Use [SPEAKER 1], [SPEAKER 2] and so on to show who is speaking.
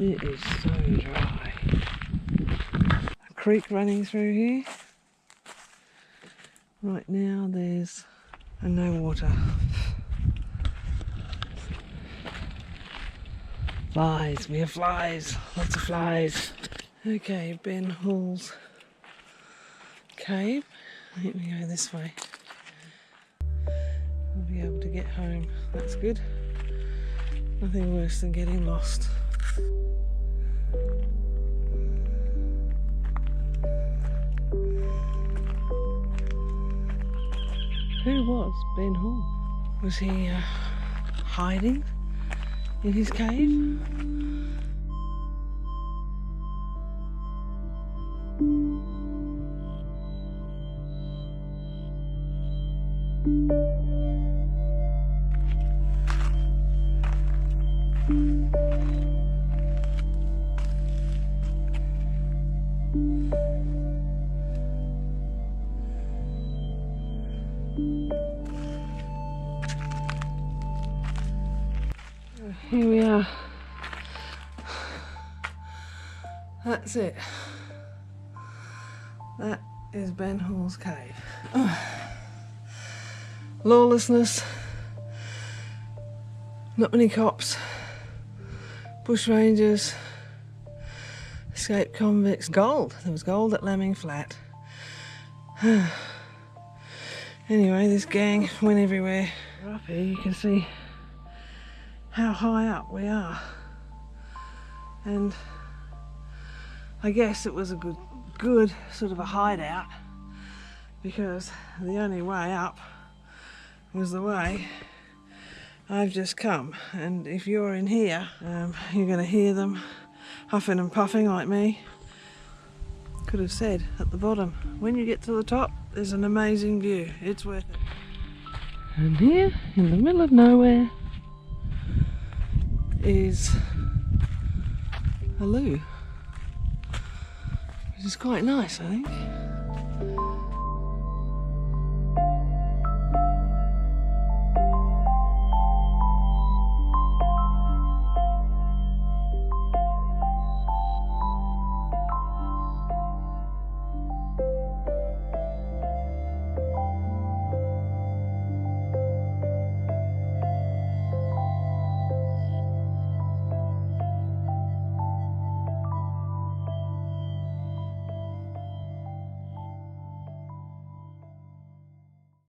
[SPEAKER 1] It is so dry. A creek running through here. Right now there's no water. Flies, we have flies, lots of flies. Okay, Ben Hall's cave. Let me go this way. We'll be able to get home, that's good. Nothing worse than getting lost. Who was Ben Hall? Was he hiding in his cave? Here we are. That's it. That is Ben Hall's cave. Lawlessness. Not many cops. Bush rangers. Escaped convicts. Gold. There was gold at Lemming Flat. Anyway, this gang went everywhere. Up here you can see how high up we are, and I guess it was a good sort of a hideout, because the only way up was the way I've just come. And if you're in here, you're going to hear them huffing and puffing like me. Could have said at the bottom, when you get to the top there's an amazing view, it's worth it. And here in the middle of nowhere is a loo, which is quite nice, I think.